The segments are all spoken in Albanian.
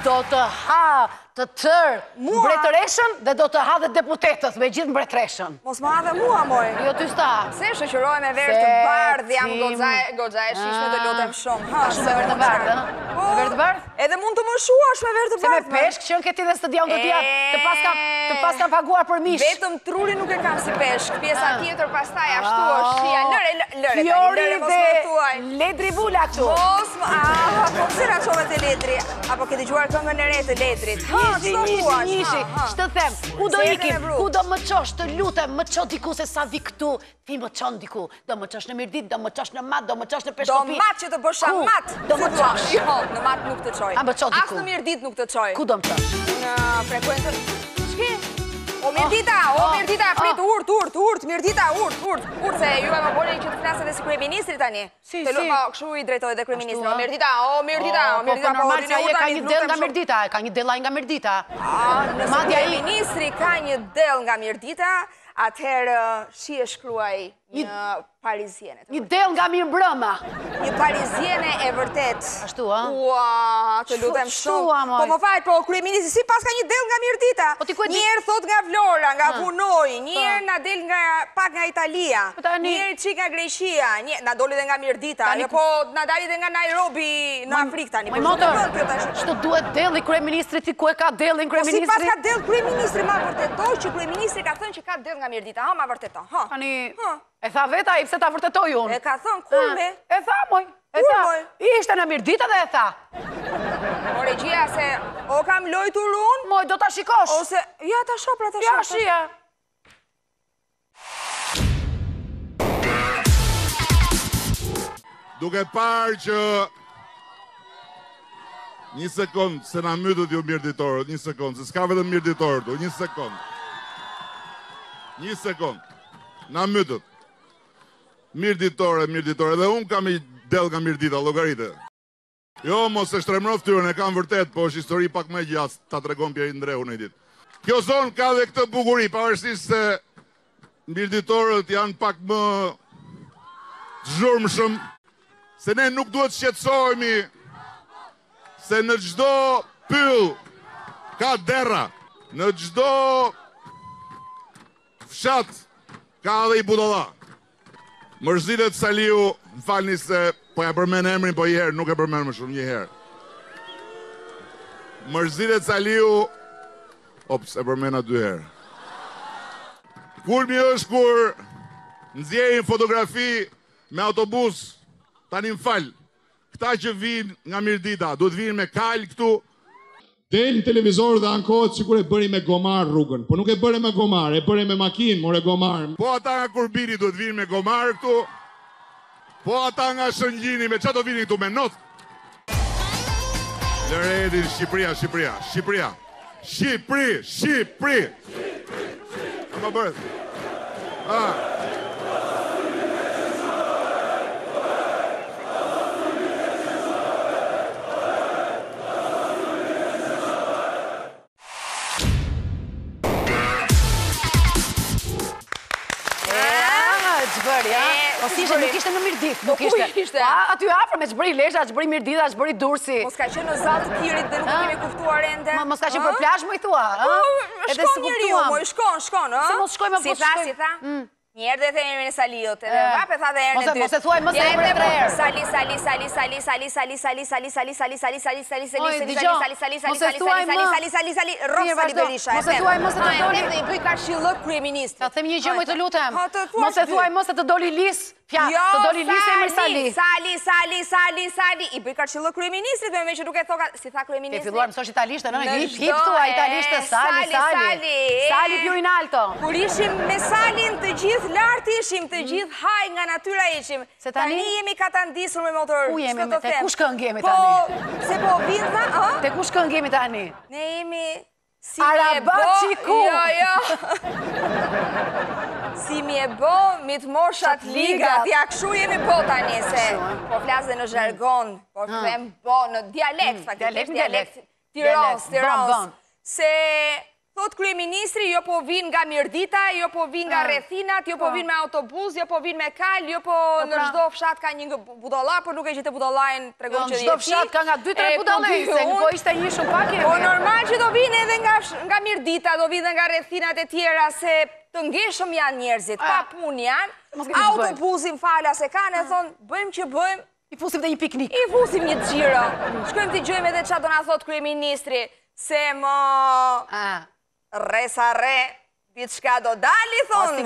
do të ha të tërë mbretëreshën dhe do të ha dhe deputetët me gjithë mbretëreshën. Mos më ha dhe mua, moj. Jo ty sta. Se shoqëroj me verë të bardhë, jam goxha e shishme të lutem shumë. Ha, shumë me verë të bardhë, me verë të bardhë? Edhe mund të më shuash me verë të bardhë. Se me peshk, që në këti dhe së të djallë të djatë, të pas kam paguar për mish. Vetëm truri nuk e kam si peshk, pjesa tjetër pastaj ashtu është shia. Lëre, mos më thuaj. Ledri bula këtu. Mos më, po pëse ra qove të ledri? Apo ke dëgjuar këngën e re të ledrit? Nishi, shtë them, ku do ikim, ku do më qosh, të lutem, më qosh diku se sa vi këtu, ti më qon diku, do më qosh në Mirdit, do më qosh në Mat, do më qosh në Peshkopi. Do mat që të bësha mat, do më qosh. Jo, në Mat nuk të qoj. As në Mirdit nuk të qoj. Ku do më qosh? Në frekuentën, shki? O Mirdita, prit, urt, Mirdita, urt, se ju e më bole që të flasë dhe si kryeministri tani. Si. Këshu i drejtoj dhe kryeministri, o Mirdita, po normal që aje ka një del nga Mirdita, ka një delaj nga Mirdita. Nëse kryeministri ka një del nga Mirdita, atëherë shi e shkruaj një Parizjene. Një del nga Mirëmbrëma. Një Parizjene e vërtet. Ashtu, a? Ua, të lutem shumë. Po më fajt, po kryeministri si pas ka një del nga Mirdita. Njerë thot nga Vlora, nga Vunoj, njerë na del pak nga Italia, njerë qik nga Greqia, na doli dhe nga Mirdita, po na dali dhe nga Nairobi në Afrikë tani. Moj motor, që duhet del i kryeministri ti ku e ka delin kryeministri? Po si pas ka del kryeministri, ma vërtetoj që kryeministri ka thënë që ka del nga Mirdita, ma vërtetoj. E tha veta i pse ta vërtetoj unë. E ka thënë kurme. E tha moj. Ishte në Mirdita dhe e tha. O regjia se o kam lojtur unë. Moj, do ta shikosh. Ose, ja ta shoh pra ta shoh. Ja shia. Duke parë që një sekund, se na mytët ju mirëditorët, një sekund, se s'ka vetëm mirëditorët, një sekund. Një sekund. Na mytët. Mirëditore, dhe unë kam i del nga Mirdita, llogarite. Jo, mos e shtremrof tyren, e kam vërtet, po është histori pak më gjatë, ta tregon Pjeri Ndrehu në ditë. Kjo zonë ka dhe këtë bukuri, pavarësisht se mirëditorët janë pak më zhurmshëm, se ne nuk duhet shqetësohemi, se në çdo pyll ka derra, në çdo fshat ka dhe i budalla. Mërzilet Saliu, më falni se po ja përmen emrin, po i herë, nuk e përmen më shumë, një herë. Mërzilet Saliu, ops, e përmena 2 herë. Kulmi është kur nxjerrin fotografi me autobus, tani më falë, këta që vinë nga Mirdita, duhet vinë me kalë këtu, del në televizor dhe ankohet sikur e bëri me gomar rrugën, po nuk e bëre me gomar, e bëre me makinë, more gomar. Po ata nga Kurbini duhet vinë me gomar këtu, po ata nga Shëngjini me çfarë do vini këtu me not? Lëredi, Shqipëria. Ama bërë. Nuk ishte në Mirdit, nuk ishte. Aty afër me ç'bëri Lesha, ç'bëri Mirdita, ç'bëri Durrësi. Mos ka qenë në Zallë të Kirit dhe nuk e kemi kuptuar ende. Mos ka qenë për plazh, më i thua, Shkon njeriu, shkon, Se mos shkojmë apo shkojmë. Si tha? Njerë dhe themi në Saliut, edhe vap e tha dhe herë në dytë. Mos e thuaj, mos e për 3 herë. Sali. Berisha. Mos e thuaj, mos e të doli. Dhe i bëj Kashillok kryeministri. Ta them një gjë më të lutem. Mos e thuaj, mos e të doli lis. Të doli lis emri Sali. I bëj Kashillok kryeministrit, me që nuk e thoka, si tha kryeministri. Ke filluar mësosh italisht, hip thua italisht, Sali più in alto. Kur ishim me Salin të gjithë lartë ishim, të gjithë haj nga natyra ishim. Tani jemi katandisur me motor. Ku jemi? Te kush këngë jemi tani? Se po vinë, te kush këngë jemi tani? Ne jemi si Arabaciku. Jo. Si mi e bo, mi të moshat ligat, ja këshu jemi bo tani se. Po flasë në zhargon, po them bo në dialekt, faktikisht dialekt. Tirans. Se Thot kryeministri, jo po vinë nga Mirdita, jo po vinë nga Rrethinat, jo po vinë me autobus, jo po vinë me kal, jo po në çdo fshat ka një budalla, por nuk e gjetë budallajn, tregon që çdo fshat ka nga 2-3 budallë, se po ishte një shumë pak. Po normal që do vinë edhe nga Mirdita, do vinë nga Rrethinat e tjera, se të ngeshëm janë njerëzit, pa punë janë, autobusin fala se kanë, e thonë, bëjmë që bëjmë, i fusim dhe një piknik. I fusim një xhiro. Shkojmë t'i gjojmë edhe çfarë do na thot kryeministri, se më resa re, diçka do dali, thonë.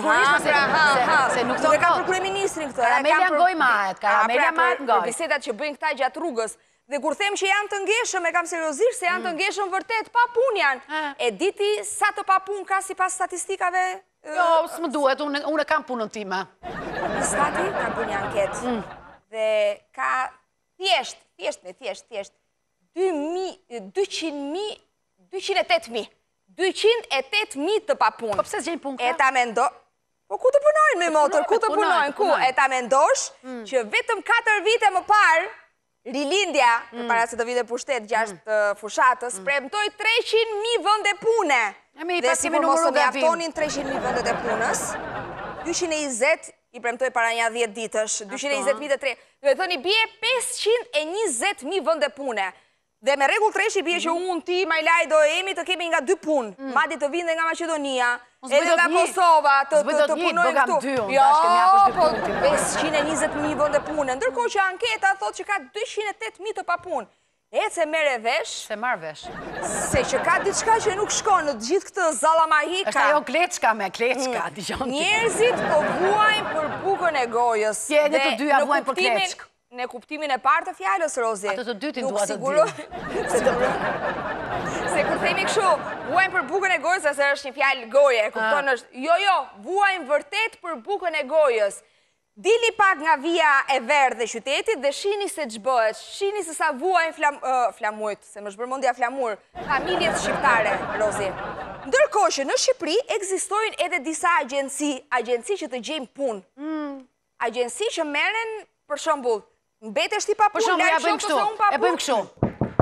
Se nuk thonë. E kam për kryeministrin këtë. Karamelja ngoj mahet, karamelja mahet ngoj. Për bisedat që bëjnë këta gjatë rrugës. Dhe kur them që janë të ngeshëm, e kam seriozisht se janë të ngeshëm vërtet, pa punë janë. E diti sa të pa punë ka sipas statistikave? Jo, s'më duhet, unë kam punën time. Stati ka bërë një anketë. Dhe ka thjesht 208.000 të papunë. Po pse s'gjejnë punë ka? E ta mendo... Po ku të punojnë me motor? Ku të punojnë? Ku? E ta mendosh që vetëm 4 vite më parë, rilindja, për para se të vite pushtet 6 fushatës, premtoj 300.000 vënde pune. Dhe si për mos të mjaftonin 300.000 vëndet e punës, 220 i premtoj para një 10 ditësh, 220.000 të tre. Dhe thoni, bje 520.000 vënde pune. Dhe me regull treshi bje që unë, ti, Majlaj, do emi të kemi nga 2 punë. Madi të vinde nga Macedonia, edhe nga Kosova, të punojnë këtu. Jo, po 520.000 vënde pune. Ndërkohë që anketa thot që ka 208.000 të papunë. E se mere vesh. Se marrë vesh. Se që ka diçka që nuk shkon në gjithë këtë zalamahika. Është ajo kleçka me kleçka. Njerëzit po vuajnë për bukën e gojës. Jene të dyja vuajnë për kleçkë. Në kuptimin e parë të fjallës, Rozi. Ato të dytin duha të dy. Se kur themi kështu, vuajnë për bukën e gojës, ase është një fjallë goje. Kupton është, jo, vuajnë vërtet për bukën e gojës. Dili pak nga vija e verdhe dhe qytetit dhe shini se ç'bëhet, shini se sa vuajnë flamujt, se më shbërmendja flamur, familjet shqiptare, Rozi. Ndërkohë që në Shqipëri ekzistojnë edhe disa agjenci që të gjejnë punë. Agjenci që merren, për shembull, mbetesh ti pa punë, ja bëjmë kështu. E bëjmë kështu.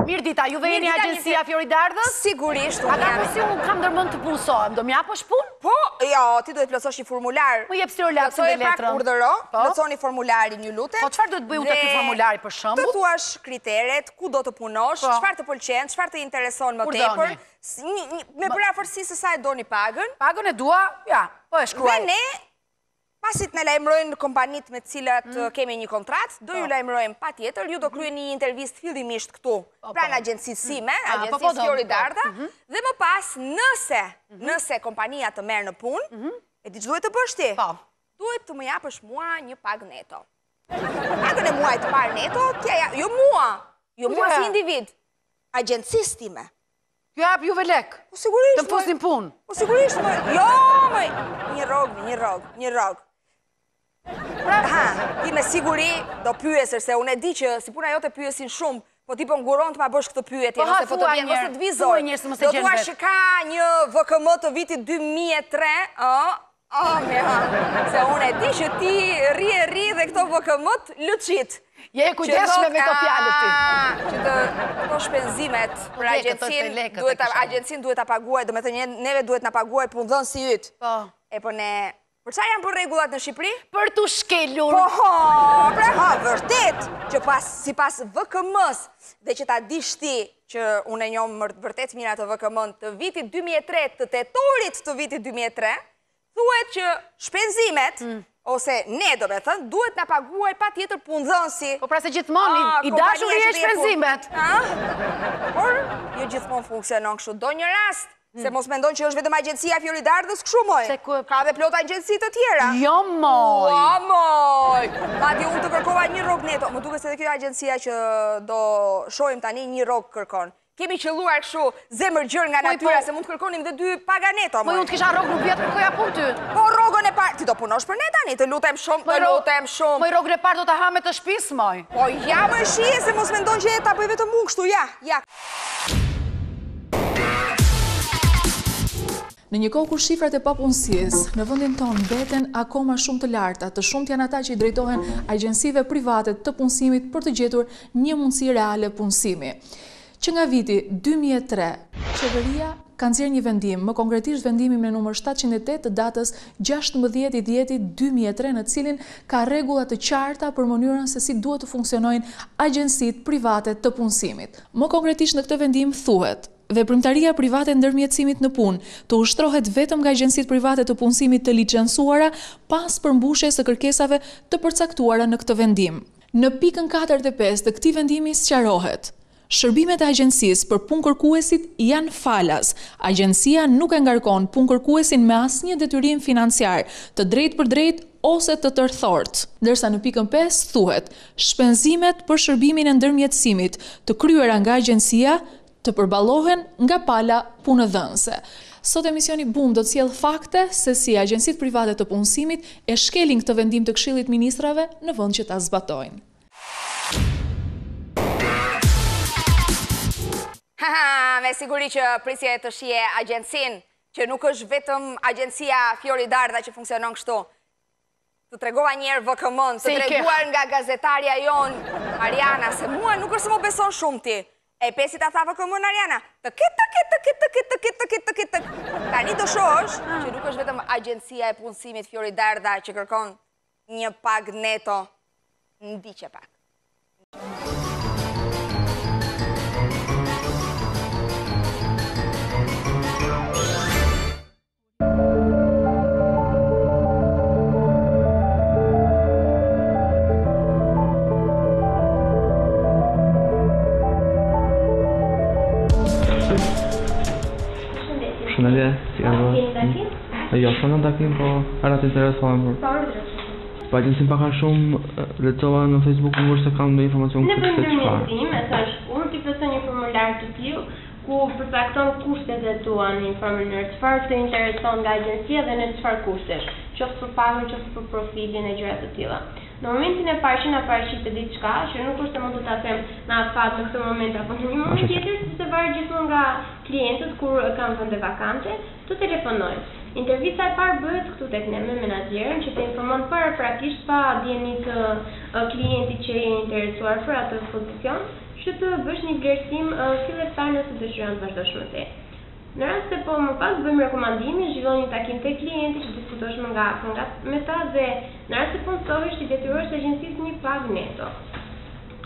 Mirdita, juve jeni agjencia Fjoridardhës? Sigurisht, unë jam. A ka si unë kam dërmend të punësohem, do m'japosh punë? Po, jo, ti duhet plotësosh një formular. Po jep stirolapsin dhe letrën. Plotësoj urdhëro, plotësoni formularin, ju lutem. Po çfarë do të bëj unë te ky formulari për shembull? Të thuash kriteret, ku do të punosh, çfarë të pëlqen, çfarë të intereson më tepër. Me përafërsi se sa e doni pagën. Pagën e dua, ja, po e shkruaj. Dhe ne pasit në lajmërojnë kompanit me cilat kemi një kontrat, do ju lajmërojnë pa tjetër, ju do kryen një intervist fillimisht këtu, pra në agjensit sime, agjensit Fjoridardha, dhe më pas, nëse kompania të merë në punë, e di që duhet të bësh ti? Duhet të më japësh mua një pag neto. Pagën e muaj të parë neto, jo mua si individ, agjensis time. Kjo japë juve lek? Po sigurisht, të më fusin punë? Po sigurisht, jo, një rog. Ti me siguri do pyesër, se unë e di që si puna jo të pyesin shumë, po ti po nguron të ma bësh këtë pyetje, nëse po të vjen, nëse të vizor. Do t'ua që ka një VKM të vitit 2003, se unë e di që ti ri dhe këto VKM-t lëqit. Je kujdesshme me këto fjalët ti. Që të shpenzimet për agjencin duhet ta paguaj, do me thënë neve duhet na paguaj punëdhënësi si yt. E po ne... Për qa janë për regullat në Shqipëri? Për të shkelur. Vërtet, që si pas VKM-s, dhe që ta dish ti, që unë e njohë vërtet mira të VKM-n, të vitit 2003, të tetorit të vitit 2003, thuhet që shpenzimet, ose ne do me thënë, duhet na paguaj pa tjetër punëdhënësi. Po pra se gjithmonë, i dashur i e shpenzimet. Por, jo gjithmonë funksionon kështu. Do një rast, se mos mendon që është vetëm agjencia Fjoridardhës kështu moj. Ka dhe plot agjenci të tjera. Jo moj. Jo moj. Madje unë të kërkova një rrog neto. Më duket se dhe kjo agjencia që do shohim tani një rrog kërkon. Kemi qelluar kështu zemër gjër nga natyra se mund të kërkonim dhe 2 paga neto. Po unë të kisha rrog nuk vjetë kërkoja punë ty. Po rrogën e parë, ti do punosh për ne tani, të lutem shumë, Moj rrogën e parë do të ha me të shtëpis, moj. Po ja më shije se mos mendon që ta bëj vetëm unë kështu, ja. Në një kohë kur shifrat e papunësisë në vendin tonë mbeten akoma shumë të larta, të shumt janë ata që i drejtohen agjensive private të punësimit për të gjetur një mundësi reale punësimi. Që nga viti 2003, qeveria kanë nxjerrë një vendim, më konkretisht vendimin me numër 708 të datës 16/10/2003, në cilin ka rregulla të qarta për mënyrën se si duhet të funksionojnë agjencitë private të punësimit. Më konkretisht në këtë vendim thuhet: veprimtaria private ndërmjetësimit në punë të ushtrohet vetëm nga agjencitë private të punësimit të licencuara pas përmbushjes së kërkesave të përcaktuara në këtë vendim. Në pikën 4 dhe 5 të këtij vendimi sqarohet: shërbimet e agjencisë për punëkërkuesit janë falas. Agjencia nuk e ngarkon punëkërkuesin me asnjë detyrim financiar, të drejtë për drejtë ose të tërthort. Ndërsa në pikën 5 thuhet: shpenzimet për shërbimin e ndërmjetësimit të kryera nga agjencia të përballohen nga pala punëdhënëse. Sot emisioni Boom do të sjell fakte se si agjencitë private të punësimit e shkelin këtë vendim të Këshillit Ministrave në vend që ta zbatojnë. Me siguri që prisje të shije agjencinë, që nuk është vetëm agjencia Fiori Darda që funksionon kështu. Të tregova njerë VKM-n, të treguar nga gazetarja jon Ariana, se mua nuk është se më beson shumë ti. E pesi ta tha VKM-n Ariana, të ketë. Tani do shohësh që nuk është vetëm agjencia e punësimit Fiori Darda që kërkon një pag neto, ndiqe pak. Shëndetje, si ka bërë? Jo, s'kam në takim, po arat interesohen për. Po agjencinë pak a shumë lexova në Facebook kur se kam ndonjë informacion këtë çfarë. Në ndërmjetësim, me sa shkurt ti plotson një formular të tillë ku përcakton kushtet e tua në një farë mënyrë, çfarë të intereson nga agjencia dhe në çfarë kushtesh, qoftë për pagën, qoftë për profilin e gjëra të tilla. Në momentin e parë që na paraqitet diçka, që nuk është se mund të ta them në afat në këtë moment apo në një moment tjetër, sepse varet gjithmonë nga klientët kur kanë vende vakante, të telefonojnë. Intervista e parë bëhet këtu tek ne me menaxherin që të informon paraprakisht pa dijenit të klientit që je interesuar për atë pozicion, që të bësh një vlerësim fillestar nëse dëshiron të vazhdosh me te. Në rast se po më pas bëjmë rekomandimin, zhvillon një takim te klienti që diskutosh me ta dhe në rast se punësohesh ti detyrohesh agjencisë një pag neto.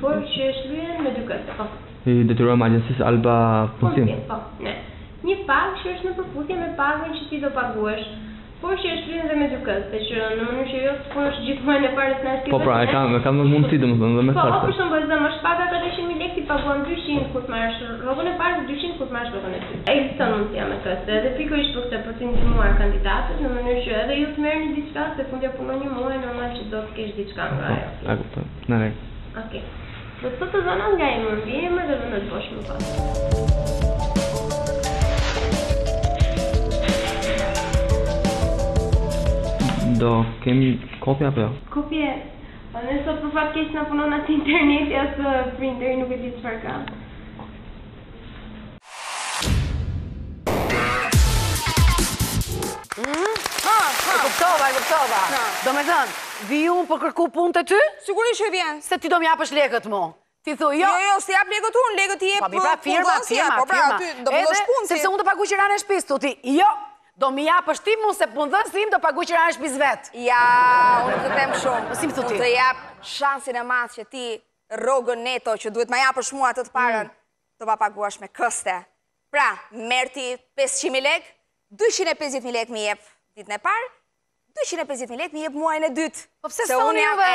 Por që shlyhen me dy këste, po. I detyrojmë agjencisë Alba Punësim? Po, ne. Një pag që është në përputhje me pagën që ti do paguash, por që është shlyhen dhe me dy këste, që në mënyrë që jo të punësh gjithmonë e parës në asnjë. Po pra, e kam në mundësi domethënë dhe me saktë. Po, për shembull, zë më shpaga 400.000 lekë ti paguan 200 kur të marrësh rrogën e parë, 200 kur të marrësh rrogën e dytë. Ekziston mundësia me këtë, edhe pikërisht për këtë për të ndihmuar kandidatët në mënyrë që edhe ju të merrni diçka se fundja punon një muaj normal që do të kesh diçka nga ajo. A kuptoj. Në rregull. Okej. Do të thotë zona nga emër dhe vënë të bosh më pas. Do kemi kopja apo jo? Kopje. Ne sot për fat keq na punon atë interneti, as printeri nuk e di çfarë ka. E kuptova. Do me thënë, vi unë për kërku punë të ty? Sigurisht që vjen. Se ti do m'japësh lekët mu. Ti thu, jo. Jo, si jap lekët unë, lekët i jep punëdhënësia. Po pra, ty do punësh punë. Sepse unë të paguaj qirana e shtëpisë, tu ti, jo. Do mi japësh ti mu se punëdhënësi im do paguaj qirana e shtëpisë vetë. Ja, unë të them shumë. Si më thu ti? Unë të jap shansin e madh që ti rrogën neto që duhet ma japësh mua atë të parën, do pa paguash me këste. Pra, merr ti 500.000 lekë, 250.000 lekë mi jep ditën e parë, 250.000 lekë mi jep muajin e dytë. Po pse s'thoni juve?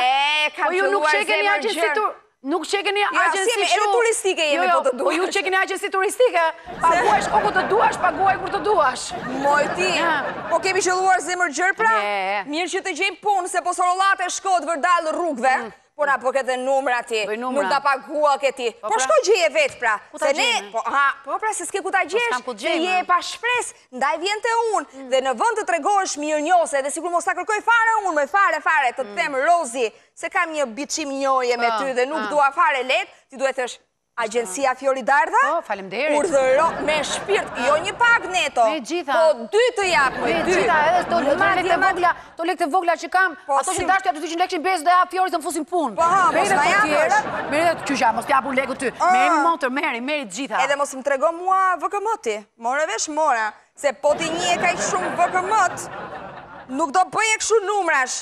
Po ju nuk çekeni agjenci Nuk qekeni agjenci shumë. Edhe turistike jemi po të duash. Po ju qekeni agjenci turistike. Paguash ku të duash, paguaj kur të duash. Moj ti, po kemi qelluar zemër gjër pra? Mirë që të gjejmë punë, se po sorollate shkot vërdal rrugëve. Po na po këtë numra ti, nuk da pagua këti. Po shko gjeje vetë pra. Se ne, po pra se s'ke ku ta gjesh, që je pa shpres, ndaj vjen të unë. Dhe në vend të tregohesh mirë njose, dhe sikur mos ta kërkoj fare unë, me fare, të them Rozi, se kam një biçim njoje me ty dhe nuk dua fare let, ti duhet thësh, Agjencia Fioridardha urdhëro me shpirt, jo një pak neto, po 2 të japë, me 2. Edhe to lekë të vogla që kam, ato që dashtë ato 200 lekë që bezë dhe a Fiori të më fusin punë. Po ha, mos na japësh. Mere të qysha, mos t'japu lekë ty. Meri motor, meri gjitha. Edhe mos më trego mua VKM-ti. More vesh mora, se po ti një e ka i shumë VKM-t, nuk do bëje këshu numrash.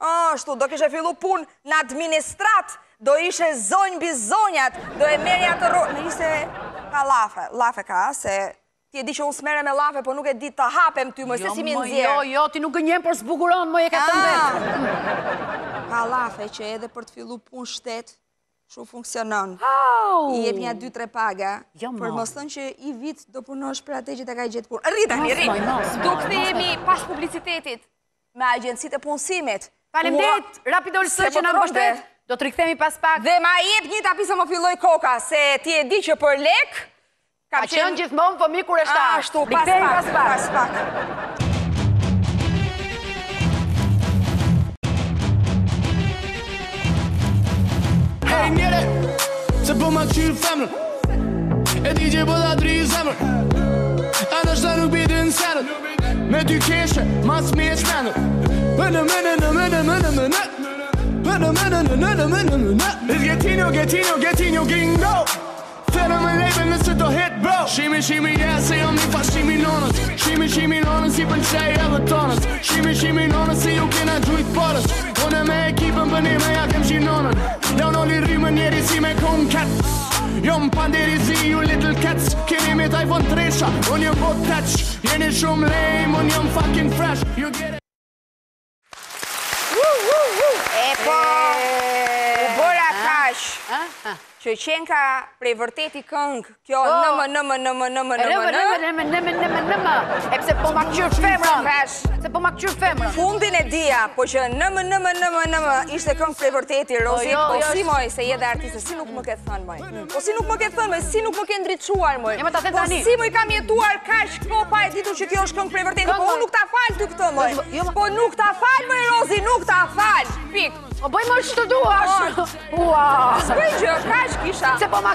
Ashtu, do kishe fillu punë në administrat, do ishe zonjë bizonjat, do e meri atë rrë. Me ishte ka lafe ka, se ti e di që unë smere me lafe, po nuk e di të hapem ty, më se si mi nëzjerë. Jo, ti nuk gënjem për zbukuron, më e ka të mbetë. Ka lafe që edhe për të fillu punë shtet, shumë funksionon. I jep një 2-3 paga, për mos thënë që i vit do punosh për atë që të ka i gjithë punë. Rritani. Do këthejemi pas publicitetit me agjensit e punësimit. Faleminderit, rapidol së që në mbështet, do të rikthemi pas pak. Dhe ma jep një tapi se më filloj koka, se ti e di që për lek... Ka qenë gjithmonë fëmi kur e shta. Ashtu, pas pak. Hey njere, se po ma këshirë femrën, e di që po da 3 zemrën, a në shta nuk biti në senën, me ty keshe, mas me e shmenën. It's Gatinho, Gingo. Fenomen label, nëse do hit, bro. Shimi, yeah, se jom një fa shimi nonës. Shimi nonës, si pëlqej edhe tonës. Shimi nonës, si ju kena gjujt porës. Une me ekipën për një me ja kem shinonën. Down oli rrimën njeri si me kon cats. Jom panderi zi, you little cats. Keni me iPhone 3-sha, unë jom po touch. Jeni shumë lame, unë jom fucking fresh. You get it. Po, u bëra kash që qenë ka prej vërteti këngë, kjo nëmë. E pse po ma këqyrë femrën. Se po ma këqyrë femrën. Fundin e dia, po që nëmë, ishte këngë prej vërteti, Rozi, po si moj, se je dhe artiste, si nuk më ke thënë, moj. Po si nuk më ke thënë, moj, si nuk më ke ndriçuar, moj. Po si moj kam jetuar kash, po pa e ditur që kjo është këngë prej vërteti, po unë nuk ta falë ty këtë, moj. Po nuk ta falë, moj, Rozi, nuk ta falë. Pik. O bëj më që të duash. S'bëj gjë, kash kisha. Se po ma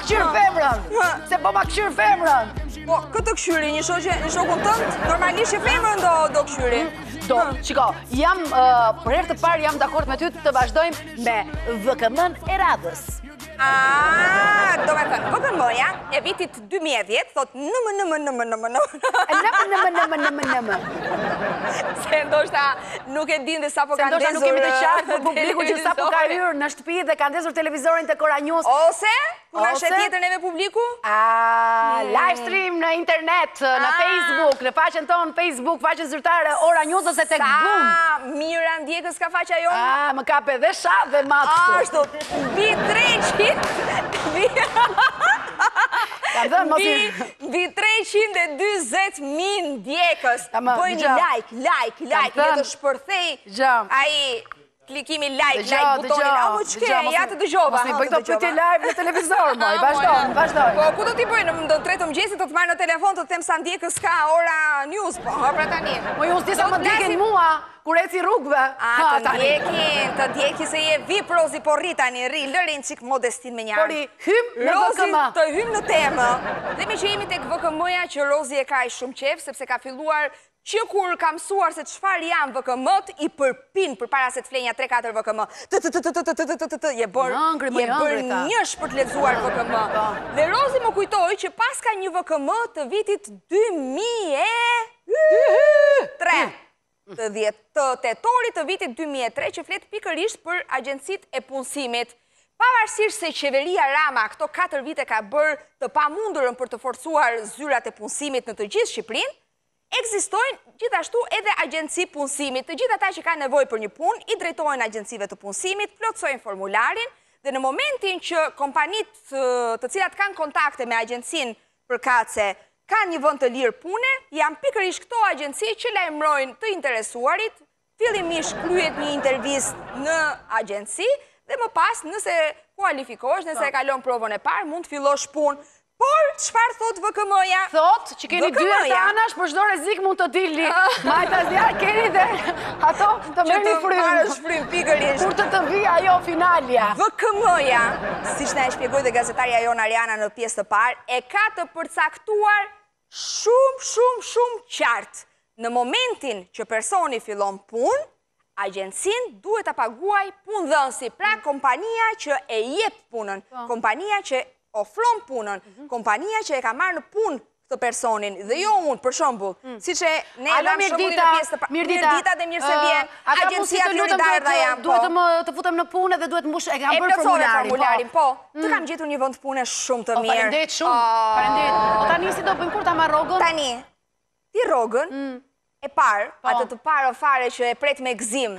këqyrë femrën. Po, këtë këshyri, një shokun tëndë, normalisht që femrën do këshyri. Do, qiko, jam, për herë të parë jam dakord me ty të vazhdojmë me VKM-n e radhës. Do me thënë, VKM-ja e vitit 2010, thot nëmë. Se ndoshta nuk e din dhe sa po ka ndezur... Se ndoshta nuk kemi të qartë për publiku që sa po ka hyrë në shtëpi dhe ka ndezur televizorin të Kora News. Ose, kuna shë tjetër neve publiku? Live stream në internet, në Facebook, në faqen tonë Facebook, faqen zyrtare, Ora News ose tek Boom. Mira ndjekës ka faqja jonë? Më kape dhe shatë dhe matë këtu. Ashtu, bi 300... Bi 320.000 ndjekës. Bëj një like, një të shpërthej aji klikimi like butonin. A më qke, ja të dëgjova. Mos mi bëj të pytje live në televizor, moj, vazhdoj. Po, ku do t'i bëj në 3 mëngjesit, të të marrë në telefon, të të them sa ndjekës ka Ora News, po, pra tani. Moj, unë disa më ndjekin mua, kur eci rrugve. Të ndjekin se je vip, Rozi, po rri tani, lërin qik modestin me njarë. Pori, hym në VKM. Rozi, të hym në temë. Dhe mi që jemi tek VKM-ja që Rozi e ka i shumë qef, sepse ka filluar që kur ka mësuar se qëfar janë VKM-t, i përpin për para se të flenja 3-4 VKM. Je bërë njësh për të letëzuar VKM. Dhe Rozi më kujtoj që pas ka një VKM të vitit 2003. Të tetorit të vitit 2003 që fletë pikërisht për agjensit e punësimit. Pavarësisht se qeveria Rama këto 4 vite ka bërë të pamundurën për të forcuar zyrat e punësimit në të gjithë Shqipërinë, ekzistojnë gjithashtu edhe agjenci punësimit. Të gjithë ata që ka nevoj për një punë, i drejtojnë agjencive të punësimit, plotësojnë formularin, dhe në momentin që kompanit të cilat kanë kontakte me agjencin për kace, kanë një vënd të lirë pune, janë pikërisht këto agjenci që lajmërojnë të interesuarit, fillimisht kryet një intervist në agjenci, dhe më pas nëse kualifikosh, nëse e kalon provën e parë, mund të fillosh punë. Por, çfarë thot VKM-ja? Thot që keni 2 anash, për çdo rrezik mund të dilni. Majta zjarr keni dhe ato të merrni frymë pikërisht. Kur të vi ajo finalja. VKM-ja, siç na e shpjegoi dhe gazetarja jon Ariana në pjesë të parë, e ka të përcaktuar shumë qartë. Në momentin që personi fillon punë, agjencin duhet të paguaj punëdhënësi, pra kompania që e jep punën, kompania që ofron punën, kompania që e ka marrë në punë këtë personin, dhe jo unë, për shembull, si që ne e dam shembullin në pjesë të parë. Mirdita dhe mirë se vjen, agjencia Florida jam, po. Duhet të futem në punë dhe duhet të mbush, e kam bërë formularin, po. Të kam gjetur një vend pune shumë të mirë. Falenderit shumë, falenderit. O tani si do bëjmë kur ta marr rrogën? Tani, ti rrogën, e parë, atë të parë fare që e pret me gzim,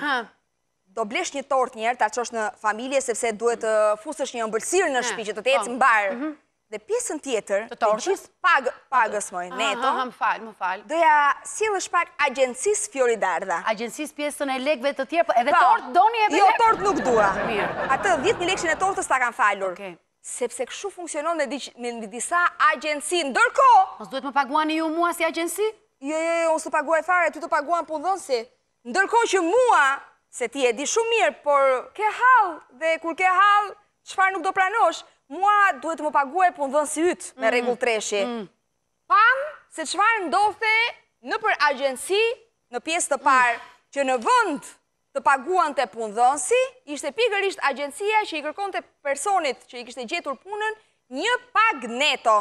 do blesh një tort njerë, ta qosh në familje, sepse duhet të fusësh një ëmbëlsirë në shtëpi që të të ecë mbarë. Dhe pjesën tjetër, të gjithë pagës moj, neto, më fal. Doja sjellësh pak agjencisë Floridarda. Agjencisë pjesën e lekëve të tjerë, edhe tort doni edhe lekë? Jo, tort nuk dua. Atë 10.000 lekëshin e tortës ta kanë falur. Sepse kështu funksionon në disa agjenci. Ndërkohë, mos duhet më paguani ju mua si agjenci? Jo, unë së paguaj fare, ty të paguan punëdhënësi. Ndërkohë që mua, se ti e di shumë mirë, por ke hall, dhe kur ke hall, çfarë nuk do pranosh, mua duhet të më paguaj punëdhënësi yt me rregull treshi. Pam se çfarë ndodhte nëpër agjenci në pjesë të parë, që në vend të paguante punëdhënësi, ishte pikërisht agjencia që i kërkonte personit që i kishte gjetur punën një pagë neto.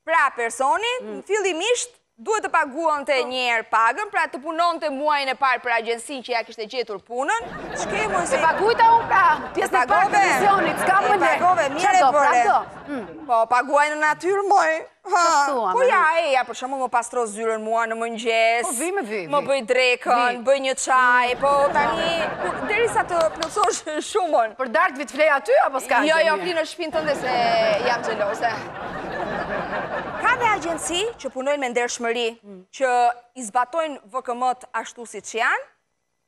Pra personi fillimisht duhet të paguante njerë pagën, pra të punonte muajin e parë për agjensin që ja kishte gjetur punën. Se pagujta unë pra, pjesë e parë komisionit, s'ka më ne. Pagove, mire e përre. Po, paguaj në natyrë, moj. Po ja, për shumë më pastro zyrën mua në mëngjes, më bëj drekën, bëj një qaj, po tani, deri sa të plësosh shumën. Për darkë vitë flej aty, apo s'ka? Jo, fli në shpinë tënde se jam gjelose. Ka dhe agjenci që punojnë me ndershmëri, që i zbatojnë VKM-t ashtu si që janë,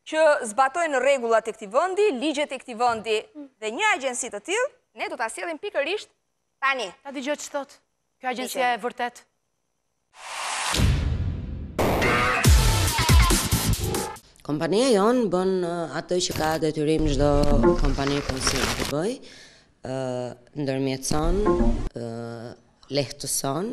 që zbatojnë rregullat e këtij vendi, ligjet e këtij vendi, dhe një agjenci të tillë, ne do ta sjellim pikërisht tani. Ta dëgjoj ç'thot. Kjo agjencia e vërtet. Kompania jonë bën atë që ka detyrim çdo kompani punësimi të bëj, ndërmjetëson, lehtëson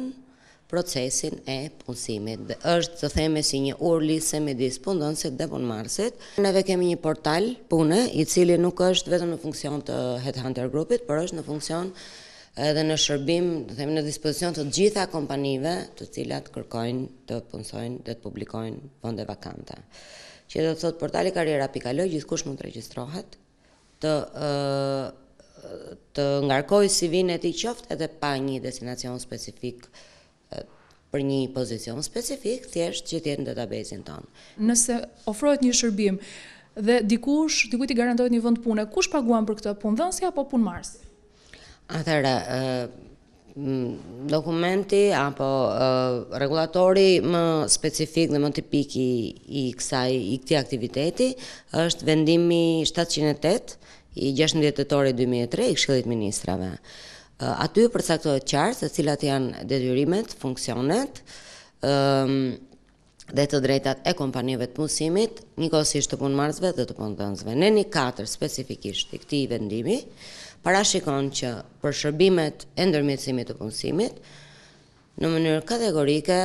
procesin e punësimit. Është të theme si një urlise midis punëdhënësit dhe punëmarrësit. Neve kemi një portal pune i cili nuk është vetëm në funksion të Headhunter Grupit, por është në funksion edhe në shërbim, të themi në dispozicion të gjitha kompanive të cilat kërkojnë të punësojnë dhe të publikojnë vende vakante. Që do të thotë portali karriera.al, gjithkush mund të regjistrohet, të ngarkoj CV-n e tij qoftë edhe pa një destinacion specifik për një pozicion specifik, thjesht që t'jetë në databasin tonë. Nëse ofrohet një shërbim dhe dikujt i garantohet një vend pune, kush paguan për këtë, punëdhënësi apo punëmarrësi? Atëherë, dokumenti apo regulatori më specifik dhe më tipik i këtij aktiviteti është vendimi 708 i 16 tetorit 2003 i Këshillit Ministrave. Aty përcaktohet qartë se cilat janë detyrimet, funksionet dhe të drejtat e kompanive të punësimit, njëkohësisht të punëmarrësve dhe të punëdhënësve. Neni 4 specifikisht i këtij vendimi parashikon që për shërbimet e ndërmjetësimit të punësimit, në mënyrë kategorike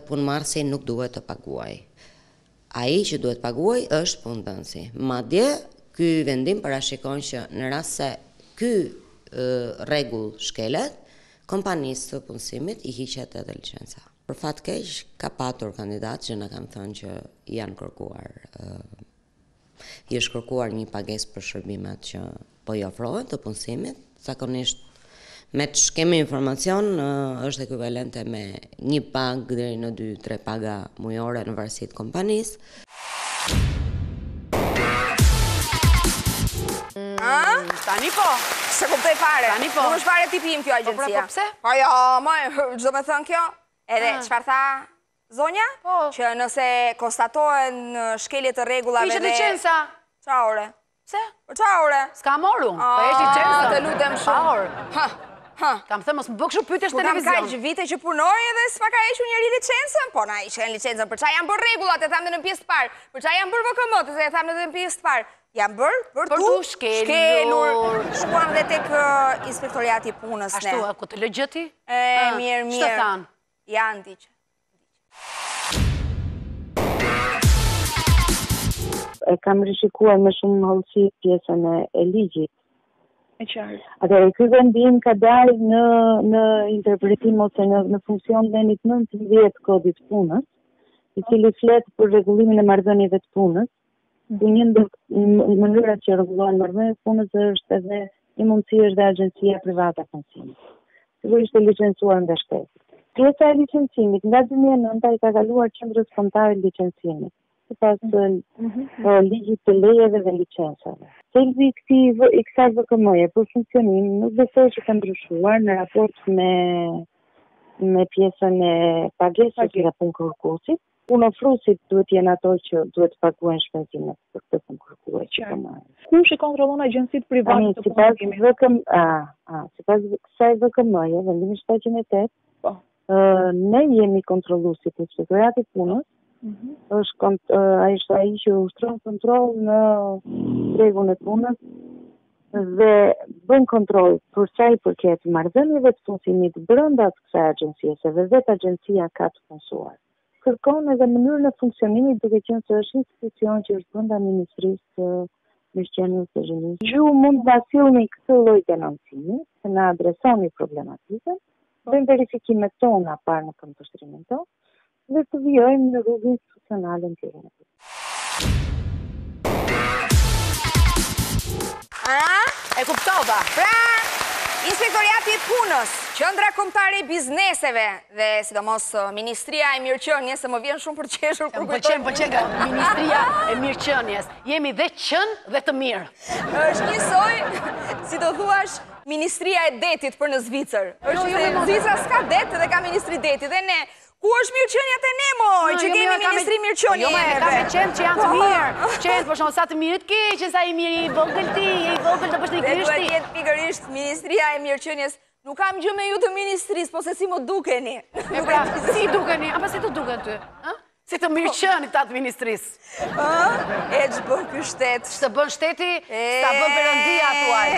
punëmarrësi nuk duhet të paguajë. Ai që duhet paguaj është punëdhënësi. Madje ky vendim parashikon që në rast se ky rregull shkelet, kompanisë të punësimit i hiqet edhe licenca. Për fat keq, ka patur kandidatë që na kanë thënë që janë kërkuar, i është kërkuar një pagesë për shërbimet që po i ofrohen të punësimit, zakonisht me të kemi informacion është ekuivalente me një pagë deri në 2-3 paga mujore në varësi të kompanisë. Tani po. Se kuptoj fare. Tani po. Nuk është fare tipi im kjo agjencia. Po pse? Po jo, çdo me thënë kjo. Edhe çfarë tha zonja? Që nëse konstatohen shkelje të rregullave dhe... Ishte licenca. Qa ore? Pse? Qa ore? S'ka morur. Po është licenca. Të lutem shumë. Kam thënë mos më bëk shumë pyetjesh televizion. Kam kaq vite që punoj edhe s'pa ka hequr njëri licencën, po na ishin licencën për çfarë janë bërë rregullat, e thamë në pjesë të parë. Për çfarë janë bërë VKM-t, e thamë në pjesë të parë. Janë bërë për tu shkelur. Shkuam dhe tek inspektoriati i punës ne. Ashtu, ku të lë gjëti? Mirë. Ç'të than? Janë ndiq. E kam rishikuar me shumë hollësi pjesën e ligjit. E qartë. Atëherë ky vendim ka dalë në interpretim ose në funksion vendit 19 kodit punës, i cili flet për rregullimin e marrëdhënieve të punës. Ku një ndër mënyrat që rregullohen marrëdhëniet të punës është edhe një mundësi është dhe agjencia private e punësimit. Sigurisht e licencuar nga shteti. Pjesa e licencimit nga 2009 i ka kaluar qendrës kombëtare licencimit, sipas ligjit të lejeve dhe licencave. Thelbi i kësaj VKM-je për funksionim nuk besoj që ka ndryshuar në raport me pjesën e pagesës nga punëkërkuesit. Punëofruesit duhet jenë ato që duhet të paguajnë shpenzimet për këtë punëkërkues që kanë. Kush e kontrollon agjencitë private të punësimit? Sipas kësaj VKM-je, vendimi 708, ne jemi kontrolluesit të inspektoratit punës. Është ai që ushtron kontroll në tregun e punës dhe bën kontroll për sa i përket marrëdhënieve të punësimit brenda kësaj agjencie, se vetë agjencia ka të punësuar. Kërkon edhe mënyrën e funksionimit duke qenë se është institucion që është brenda Ministrisë së Mirëqenies së Zhvillimit. Ju mund të sillni këtë lloj denoncimi, të na adresoni problematikën, bëjmë verifikimet tona parë në kompjuterimin tonë dhe të vijojmë në rrugë institucionale në tjerë. E kuptova. Pra, Inspektoriati i punës, Qendra Kombëtare e Bizneseve dhe sidomos Ministria e Mirëqenies, se më vjen shumë për qeshur kur kujtoj. Pëlqen Ministria e Mirëqenies. Jemi dhe qen dhe të mirë. Është njësoj, si do thuash, Ministria e Detit për në Zvicër. Është se Zvicra s'ka det dhe ka Ministri Detit dhe ne. Ku është mirëqenia te ne, moj, që kemi Ministri Mirëqenie? Jo, me ka me qenë që janë të mirë. Qenë, për shumë, sa të mirë të keqen, sa i mirë i vogël ti, i vogël të pështë i kërishti. Dhe duhet jetë pikërisht Ministria e Mirëqenies. Nuk kam gjë me ju të ministrisë, po se si më dukeni. E pra, si dukeni? A pa si të duken ty? Si të mirëqeni këta të ministrisë? E që bën kë shtetë. Që të bën shteti, s'ta bën përëndia, thuaj.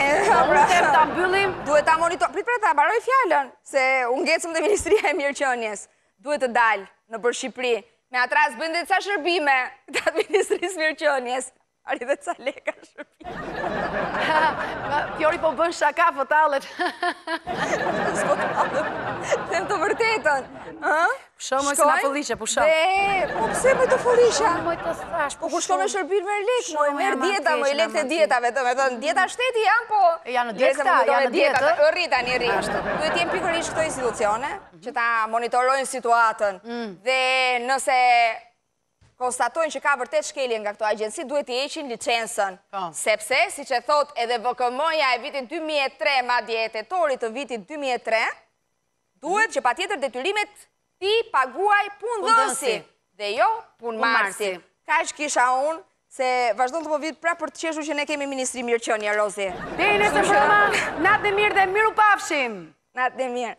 Unë tem ta mbyllim. Duhet ta monitor. Prit, ta baroj fjallën, se unë ngecëm dhe Ministria e Mirëqenies. Duhet të dalë në për Shqipëri. Me atras bëndet ca shërbime të Ministrisë Mirëqenies. Ari dhe ca leka shërbime. Fjori po bën shaka fotalet. Them të vërtetën. Shumoj si na fëllishe, pushom. Po pse më të fëllisha? Moj të thash. Po ku shko me shërbim me lek, moj merë dieta, moj lek të dietave, të me thënë, dieta shteti janë, po... Janë në dietë, janë në dietë. Rrita një rritë. Duhet jem pikërisht këto institucione, që ta monitorojnë situatën, dhe nëse konstatojnë që ka vërtet shkelje nga këto agjensi, duhet të heqin licencën. Sepse, si që thot edhe VKM-ja e vitin 2003, madje e tetorit të vitit 2003, duhet që patjetër detyrimet ti paguaj punëdhënësi, dhe jo punëmarrësi. Ka që kisha unë, se vazhdon të po vitë pra për të qeshur që ne kemi Ministri Mirëqenie, Rozi. Dhe i nëse mbrëma, natë dhe mirë dhe miru pafshim. Natë dhe mirë.